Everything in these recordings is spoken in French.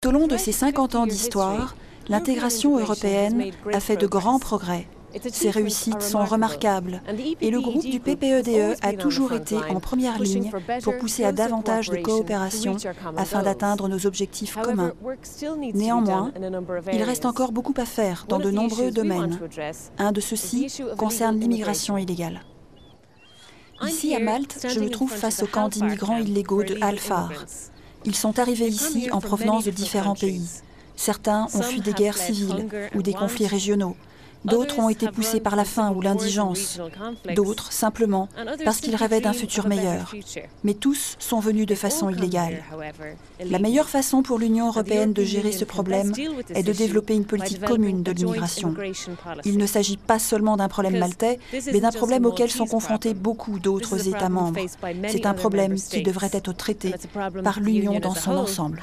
Tout au long de ces 50 ans d'histoire, l'intégration européenne a fait de grands progrès. Ses réussites sont remarquables et le groupe du PPE-DE a toujours été en première ligne pour pousser à davantage de coopération afin d'atteindre nos objectifs communs. Néanmoins, il reste encore beaucoup à faire dans de nombreux domaines. Un de ceux-ci concerne l'immigration illégale. Ici, à Malte, je me trouve face au camp d'immigrants illégaux de Al-Far. Ils sont arrivés ici en provenance de différents pays. Certains ont fui des guerres civiles ou des conflits régionaux. D'autres ont été poussés par la faim ou l'indigence. D'autres, simplement, parce qu'ils rêvaient d'un futur meilleur. Mais tous sont venus de façon illégale. La meilleure façon pour l'Union européenne de gérer ce problème est de développer une politique commune de l'immigration. Il ne s'agit pas seulement d'un problème maltais, mais d'un problème auquel sont confrontés beaucoup d'autres États membres. C'est un problème qui devrait être traité par l'Union dans son ensemble.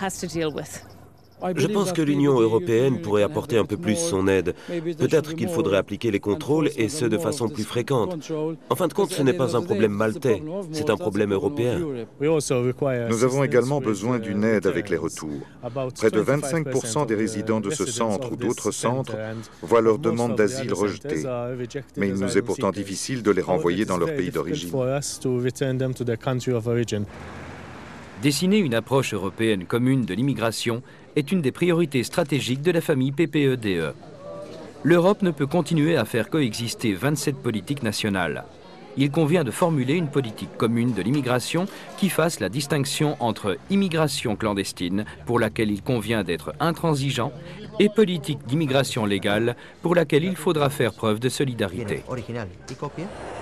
Je pense que l'Union européenne pourrait apporter un peu plus son aide. Peut-être qu'il faudrait appliquer les contrôles et ce de façon plus fréquente. En fin de compte, ce n'est pas un problème maltais, c'est un problème européen. Nous avons également besoin d'une aide avec les retours. Près de 25% des résidents de ce centre ou d'autres centres voient leur demande d'asile rejetée. Mais il nous est pourtant difficile de les renvoyer dans leur pays d'origine. Dessiner une approche européenne commune de l'immigration est une des priorités stratégiques de la famille PPE-DE. L'Europe ne peut continuer à faire coexister 27 politiques nationales. Il convient de formuler une politique commune de l'immigration qui fasse la distinction entre immigration clandestine, pour laquelle il convient d'être intransigeant, et politique d'immigration légale, pour laquelle il faudra faire preuve de solidarité.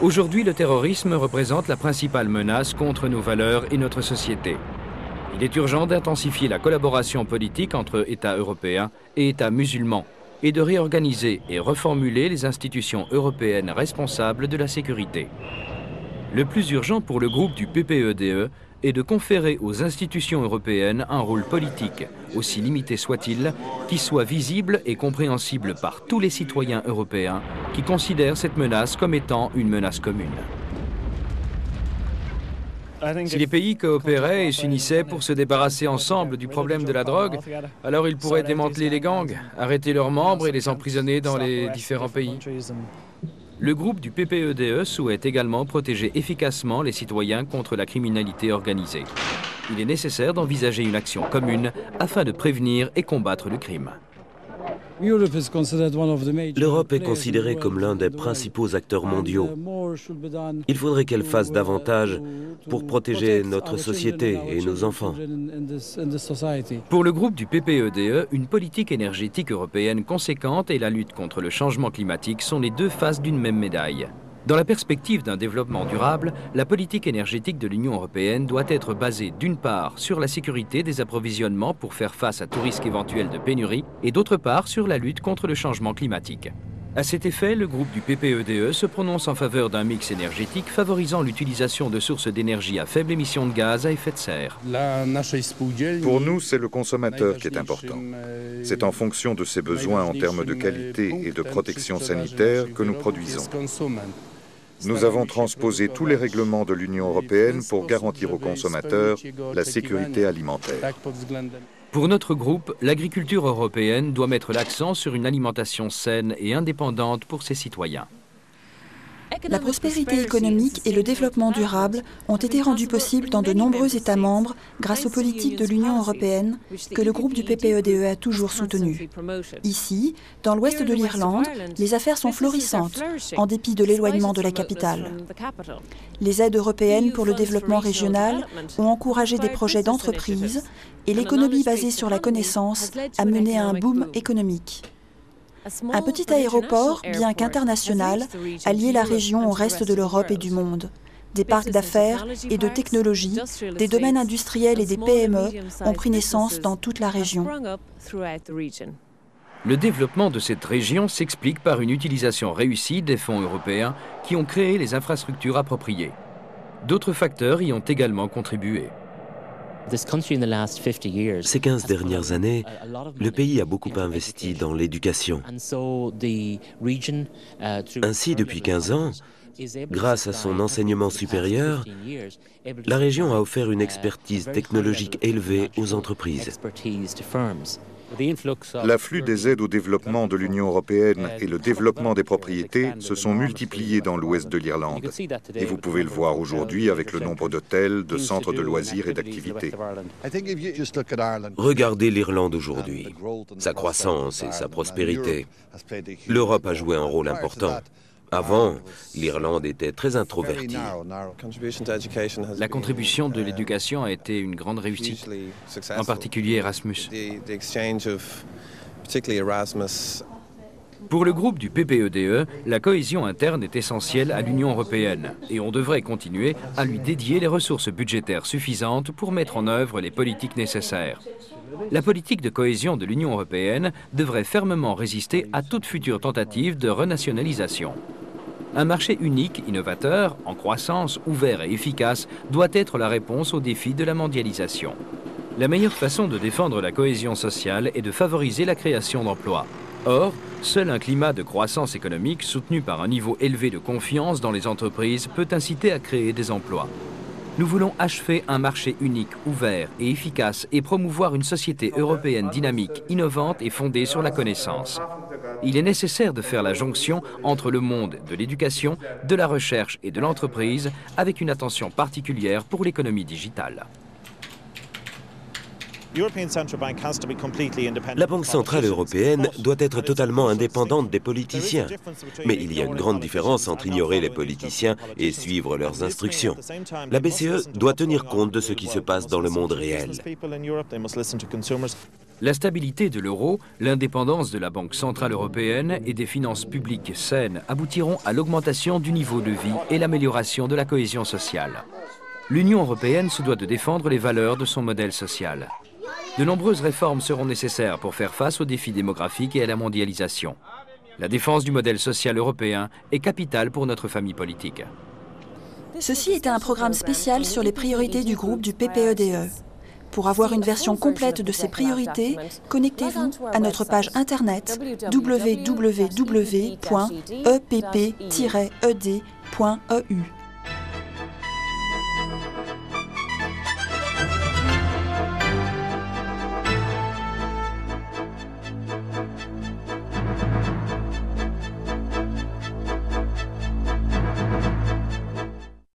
Aujourd'hui, le terrorisme représente la principale menace contre nos valeurs et notre société. Il est urgent d'intensifier la collaboration politique entre États européens et États musulmans et de réorganiser et reformuler les institutions européennes responsables de la sécurité. Le plus urgent pour le groupe du PPE-DE est de conférer aux institutions européennes un rôle politique, aussi limité soit-il, qui soit visible et compréhensible par tous les citoyens européens qui considèrent cette menace comme étant une menace commune. Si les pays coopéraient et s'unissaient pour se débarrasser ensemble du problème de la drogue, alors ils pourraient démanteler les gangs, arrêter leurs membres et les emprisonner dans les différents pays. Le groupe du PPE-DE souhaite également protéger efficacement les citoyens contre la criminalité organisée. Il est nécessaire d'envisager une action commune afin de prévenir et combattre le crime. L'Europe est considérée comme l'un des principaux acteurs mondiaux. Il faudrait qu'elle fasse davantage pour protéger notre société et nos enfants. Pour le groupe du PPE-DE, une politique énergétique européenne conséquente et la lutte contre le changement climatique sont les deux faces d'une même médaille. Dans la perspective d'un développement durable, la politique énergétique de l'Union européenne doit être basée d'une part sur la sécurité des approvisionnements pour faire face à tout risque éventuel de pénurie et d'autre part sur la lutte contre le changement climatique. À cet effet, le groupe du PPE-DE se prononce en faveur d'un mix énergétique favorisant l'utilisation de sources d'énergie à faible émission de gaz à effet de serre. Pour nous, c'est le consommateur qui est important. C'est en fonction de ses besoins en termes de qualité et de protection sanitaire que nous produisons. Nous avons transposé tous les règlements de l'Union européenne pour garantir aux consommateurs la sécurité alimentaire. Pour notre groupe, l'agriculture européenne doit mettre l'accent sur une alimentation saine et indépendante pour ses citoyens. La prospérité économique et le développement durable ont été rendus possibles dans de nombreux États membres grâce aux politiques de l'Union européenne que le groupe du PPE-DE a toujours soutenues. Ici, dans l'ouest de l'Irlande, les affaires sont florissantes, en dépit de l'éloignement de la capitale. Les aides européennes pour le développement régional ont encouragé des projets d'entreprise et l'économie basée sur la connaissance a mené à un boom économique. Un petit aéroport, bien qu'international, a lié la région au reste de l'Europe et du monde. Des parcs d'affaires et de technologie, des domaines industriels et des PME ont pris naissance dans toute la région. Le développement de cette région s'explique par une utilisation réussie des fonds européens qui ont créé les infrastructures appropriées. D'autres facteurs y ont également contribué. Ces 15 dernières années, le pays a beaucoup investi dans l'éducation. Ainsi, depuis 15 ans, Grâce à son enseignement supérieur, la région a offert une expertise technologique élevée aux entreprises. L'afflux des aides au développement de l'Union européenne et le développement des propriétés se sont multipliés dans l'ouest de l'Irlande. Et vous pouvez le voir aujourd'hui avec le nombre d'hôtels, de centres de loisirs et d'activités. Regardez l'Irlande aujourd'hui, sa croissance et sa prospérité. L'Europe a joué un rôle important. Avant, l'Irlande était très introvertie. La contribution de l'éducation a été une grande réussite, en particulier Erasmus. Pour le groupe du PPE-DE, la cohésion interne est essentielle à l'Union européenne et on devrait continuer à lui dédier les ressources budgétaires suffisantes pour mettre en œuvre les politiques nécessaires. La politique de cohésion de l'Union européenne devrait fermement résister à toute future tentative de renationalisation. Un marché unique, innovateur, en croissance, ouvert et efficace doit être la réponse aux défis de la mondialisation. La meilleure façon de défendre la cohésion sociale est de favoriser la création d'emplois. Or, seul un climat de croissance économique soutenu par un niveau élevé de confiance dans les entreprises peut inciter à créer des emplois. Nous voulons achever un marché unique, ouvert et efficace et promouvoir une société européenne dynamique, innovante et fondée sur la connaissance. Il est nécessaire de faire la jonction entre le monde de l'éducation, de la recherche et de l'entreprise avec une attention particulière pour l'économie digitale. La Banque centrale européenne doit être totalement indépendante des politiciens. Mais il y a une grande différence entre ignorer les politiciens et suivre leurs instructions. La BCE doit tenir compte de ce qui se passe dans le monde réel. La stabilité de l'euro, l'indépendance de la Banque centrale européenne et des finances publiques saines aboutiront à l'augmentation du niveau de vie et l'amélioration de la cohésion sociale. L'Union européenne se doit de défendre les valeurs de son modèle social. De nombreuses réformes seront nécessaires pour faire face aux défis démographiques et à la mondialisation. La défense du modèle social européen est capitale pour notre famille politique. Ceci était un programme spécial sur les priorités du groupe du PPE-DE. Pour avoir une version complète de ces priorités, connectez-vous à notre page internet www.epp-ed.eu.